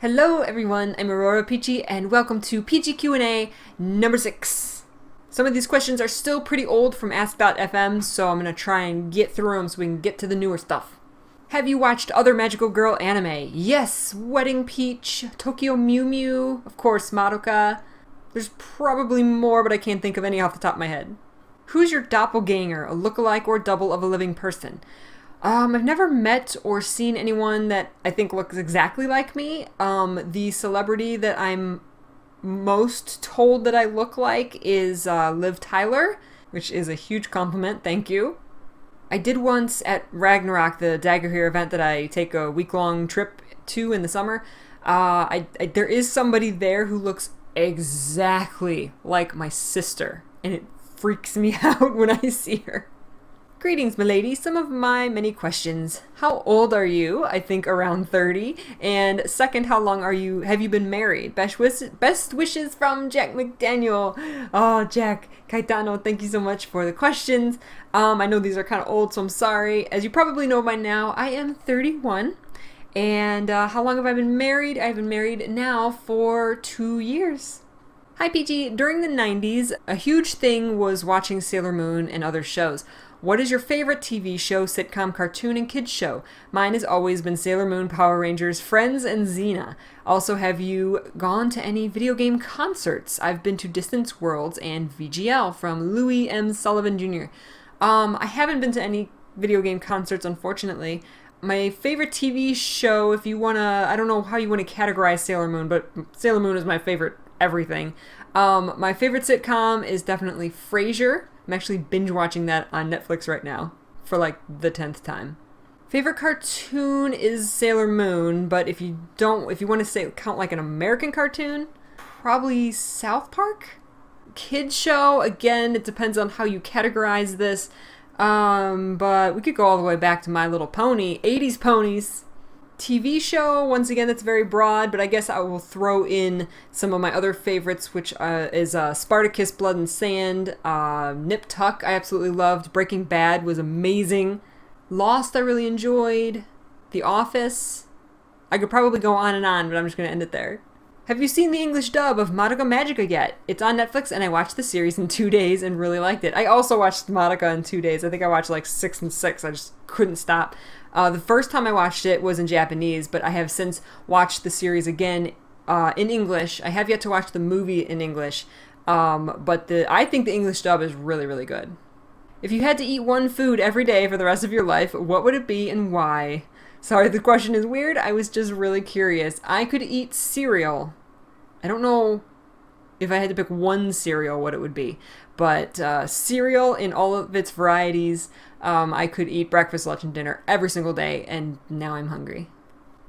Hello everyone, I'm Aurora Peachy and welcome to Peachy Q&A number 6. Some of these questions are still pretty old from Ask.fm, so I'm going to try and get through them so we can get to the newer stuff. Have you watched other magical girl anime? Yes, Wedding Peach, Tokyo Mew Mew, of course Madoka. There's probably more, but I can't think of any off the top of my head. Who's your doppelganger, a lookalike or double of a living person? I've never met or seen anyone that I think looks exactly like me. The celebrity that I'm most told that I look like is Liv Tyler, which is a huge compliment, thank you. I did once at Ragnarok, the Dagger Hero event that I take a week-long trip to in the summer. There is somebody there who looks exactly like my sister, and it freaks me out when I see her. Greetings, milady. Some of my many questions. How old are you? I think around 30. And second, how long have you been married? Best wishes from Jack McDaniel. Oh, Jack Caetano, thank you so much for the questions. I know these are kind of old, so I'm sorry. As you probably know by now, I am 31. And how long have I been married? I've been married now for 2 years. Hi, PG. During the 90s, a huge thing was watching Sailor Moon and other shows. What is your favorite TV show, sitcom, cartoon, and kids show? Mine has always been Sailor Moon, Power Rangers, Friends, and Xena. Also, have you gone to any video game concerts? I've been to Distance Worlds and VGL from Louis M. Sullivan Jr. I haven't been to any video game concerts, unfortunately. My favorite TV show, if you want to, I don't know how you want to categorize Sailor Moon, but Sailor Moon is my favorite everything. My favorite sitcom is definitely Frasier. I'm actually binge watching that on Netflix right now for like the 10th time. Favorite cartoon is Sailor Moon, but if you want to count like an American cartoon, probably South Park. Kids show, again, it depends on how you categorize this. But we could go all the way back to My Little Pony, 80s ponies. TV show, once again, that's very broad, but I guess I will throw in some of my other favorites, which is Spartacus, Blood and Sand, Nip Tuck, I absolutely loved. Breaking Bad was amazing. Lost, I really enjoyed. The Office. I could probably go on, but I'm just going to end it there. Have you seen the English dub of Madoka Magica yet? It's on Netflix, and I watched the series in 2 days and really liked it. I also watched Madoka in 2 days. I think I watched like 6 and 6. I just couldn't stop. The first time I watched it was in Japanese, but I have since watched the series again in English. I have yet to watch the movie in English, but I think the English dub is really, really good. If you had to eat one food every day for the rest of your life, what would it be and why? Sorry, the question is weird. I was just really curious. I could eat cereal. I don't know if I had to pick one cereal, what it would be. But cereal in all of its varieties, I could eat breakfast, lunch, and dinner every single day, and now I'm hungry.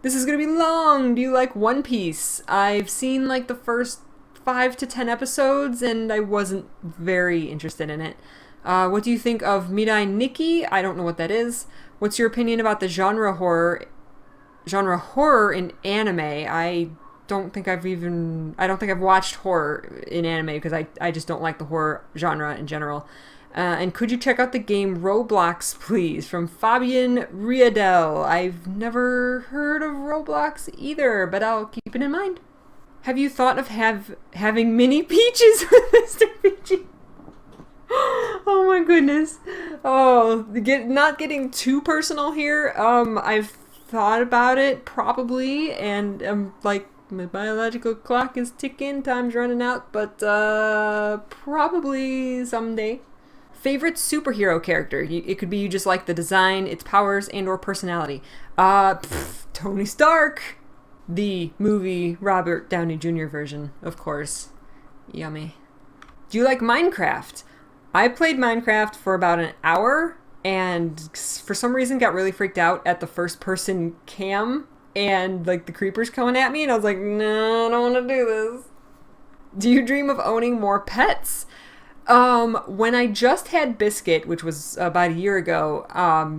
This is going to be long. Do you like One Piece? I've seen like the first 5 to 10 episodes, and I wasn't very interested in it. What do you think of Mirai Nikki? I don't know what that is. What's your opinion about the genre horror in anime? I don't think I've watched horror in anime because I just don't like the horror genre in general. And could you check out the game Roblox, please? From Fabian Riedel. I've never heard of Roblox either, but I'll keep it in mind. Have you thought of having mini peaches with Mr. Peachy? Oh my goodness. Oh, not getting too personal here. I've thought about it probably, and I'm like, my biological clock is ticking, time's running out, but probably someday. Favorite superhero character? It could be you just like the design, its powers, and or personality. Tony Stark. The movie Robert Downey Jr. version, of course. Yummy. Do you like Minecraft? I played Minecraft for about an hour, and for some reason got really freaked out at the first person cam and like the creepers coming at me, and I was like, no, I don't want to do this. Do you dream of owning more pets? When I just had Biscuit, which was about a year ago,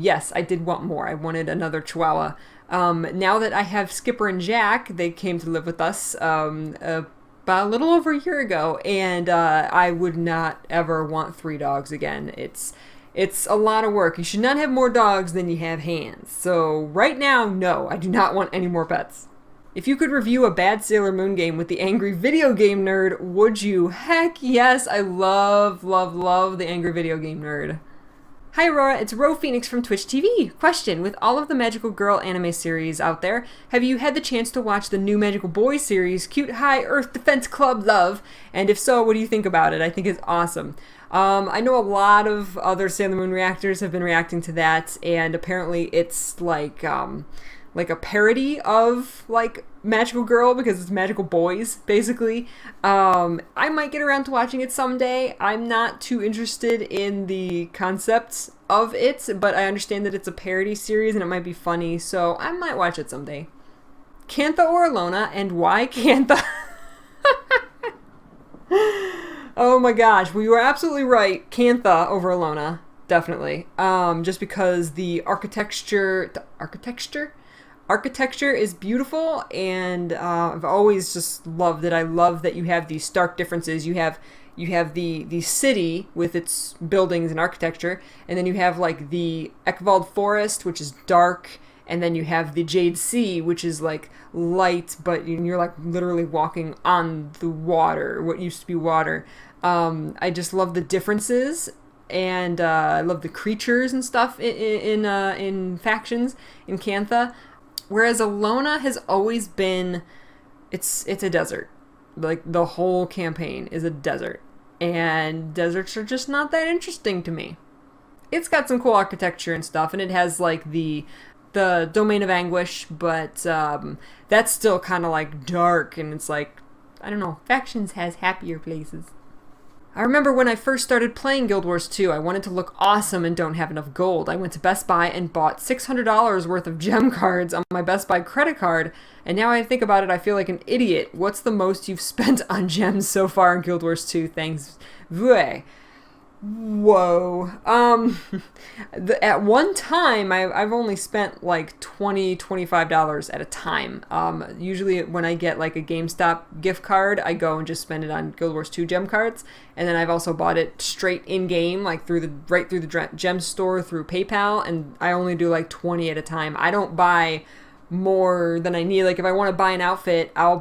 yes, I did want more. I wanted another Chihuahua. Now that I have Skipper and Jack, they came to live with us about a little over a year ago, and I would not ever want 3 dogs again. It's a lot of work. You should not have more dogs than you have hands. So right now, no, I do not want any more pets. If you could review a bad Sailor Moon game with the angry video game nerd, would you? Heck yes, I love, love, love the angry video game nerd. Hi Aurora, it's Ro Phoenix from Twitch TV. Question, with all of the Magical Girl anime series out there, have you had the chance to watch the new Magical Boy series, Cute High Earth Defense Club Love? And if so, what do you think about it? I think it's awesome. I know a lot of other Sailor Moon reactors have been reacting to that, and apparently it's like a parody of like Magical Girl because it's Magical Boys basically. I might get around to watching it someday. I'm not too interested in the concepts of it, but I understand that it's a parody series and it might be funny, so I might watch it someday. Cantha or Alona, and why Cantha? Oh my gosh, well, you are absolutely right. Cantha over Alona, definitely. Just because the architecture is beautiful, and I've always just loved it. I love that you have these stark differences. You have the city with its buildings and architecture, and then you have like the Ekvald Forest, which is dark, and then you have the Jade Sea, which is like light, but you're like literally walking on the water, what used to be water. I just love the differences, and I love the creatures and stuff in factions in Cantha. Whereas Alona has always been, it's a desert. Like, the whole campaign is a desert. And deserts are just not that interesting to me. It's got some cool architecture and stuff, and it has, like, the Domain of Anguish, but that's still kind of, like, dark, and it's like, I don't know, Factions has happier places. I remember when I first started playing Guild Wars 2, I wanted to look awesome and don't have enough gold. I went to Best Buy and bought $600 worth of gem cards on my Best Buy credit card, and now I think about it, I feel like an idiot. What's the most you've spent on gems so far in Guild Wars 2? Thanks. Vue. Whoa. At one time, I've only spent like $25 at a time. Usually when I get like a GameStop gift card, I go and just spend it on Guild Wars 2 gem cards. And then I've also bought it straight in-game, like right through the gem store, through PayPal, and I only do like 20 at a time. I don't buy more than I need. Like if I want to buy an outfit, I'll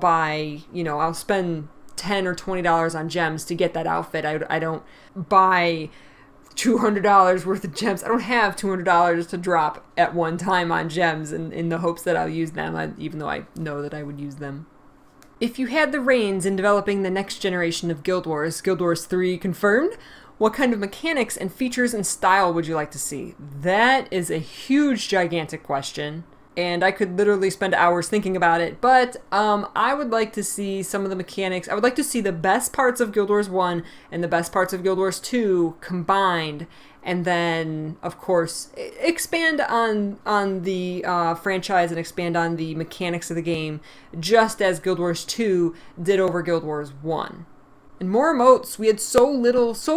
spend $10 or $20 on gems to get that outfit. I don't buy $200 worth of gems. I don't have $200 to drop at one time on gems in the hopes that I'll use them, even though I know that I would use them. If you had the reins in developing the next generation of Guild Wars 3 confirmed, what kind of mechanics and features and style would you like to see? That is a huge, gigantic question. And I could literally spend hours thinking about it, but I would like to see some of the mechanics. I would like to see the best parts of Guild Wars 1 and the best parts of Guild Wars 2 combined, and then, of course, expand on the franchise and expand on the mechanics of the game, just as Guild Wars 2 did over Guild Wars 1. And more emotes. We had so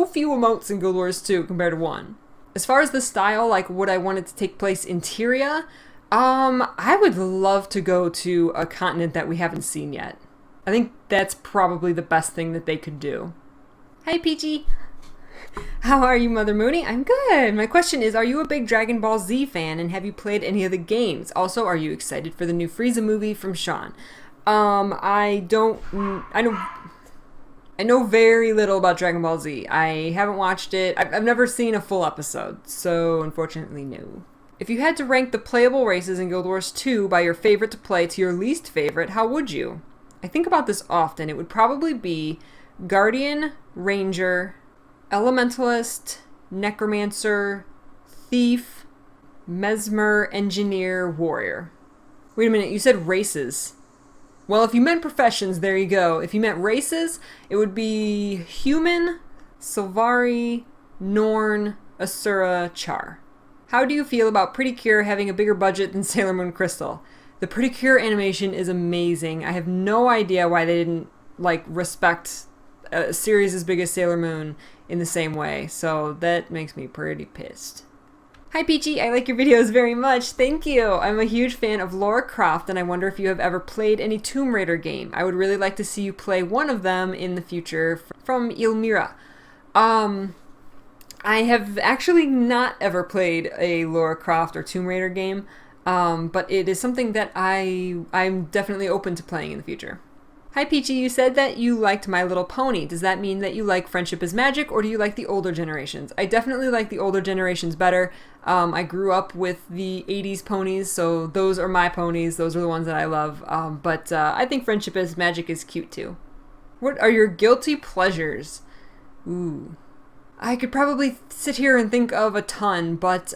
few emotes in Guild Wars 2 compared to 1. As far as the style, like would I want it to take place in Tyria? I would love to go to a continent that we haven't seen yet. I think that's probably the best thing that they could do. Hi, Peachy. How are you, Mother Mooney? I'm good. My question is, are you a big Dragon Ball Z fan, and have you played any of the games? Also, are you excited for the new Frieza movie from Sean? I know very little about Dragon Ball Z. I haven't watched it. I've never seen a full episode, so unfortunately, no. If you had to rank the playable races in Guild Wars 2 by your favorite to play to your least favorite, how would you? I think about this often. It would probably be Guardian, Ranger, Elementalist, Necromancer, Thief, Mesmer, Engineer, Warrior. Wait a minute, you said races. Well, if you meant professions, there you go. If you meant races, it would be Human, Sylvari, Norn, Asura, Char. How do you feel about Pretty Cure having a bigger budget than Sailor Moon Crystal? The Pretty Cure animation is amazing. I have no idea why they didn't respect a series as big as Sailor Moon in the same way, so that makes me pretty pissed. Hi Peachy, I like your videos very much. Thank you. I'm a huge fan of Lara Croft, and I wonder if you have ever played any Tomb Raider game. I would really like to see you play one of them in the future. From Ilmira. I have actually not ever played a Lara Croft or Tomb Raider game. but it is something that I'm definitely open to playing in the future. Hi Peachy, you said that you liked My Little Pony. Does that mean that you like Friendship is Magic, or do you like the older generations? I definitely like the older generations better. I grew up with the 80s ponies, so those are my ponies. Those are the ones that I love. But I think Friendship is Magic is cute too. What are your guilty pleasures? Ooh. I could probably sit here and think of a ton, but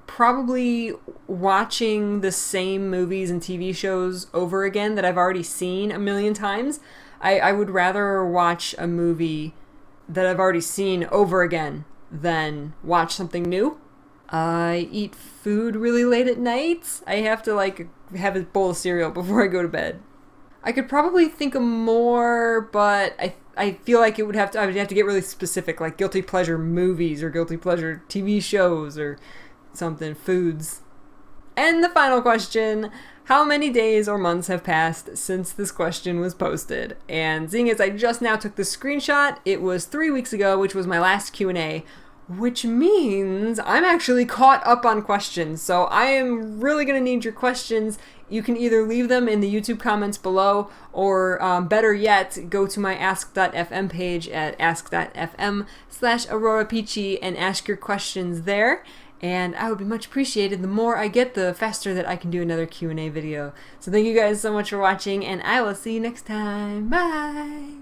probably watching the same movies and TV shows over again that I've already seen a million times. I would rather watch a movie that I've already seen over again than watch something new. I eat food really late at night. I have to have a bowl of cereal before I go to bed. I could probably think of more, but I feel like I would have to get really specific, like guilty pleasure movies or guilty pleasure TV shows or something, foods. And the final question, how many days or months have passed since this question was posted? And seeing as I just now took the screenshot, it was 3 weeks ago, which was my last Q&A, which means I'm actually caught up on questions. So I am really going to need your questions. You can either leave them in the YouTube comments below, or better yet, go to my ask.fm page at ask.fm/AuroraPeachy and ask your questions there. And I would be much appreciated. The more I get, the faster that I can do another Q&A video. So thank you guys so much for watching, and I will see you next time. Bye!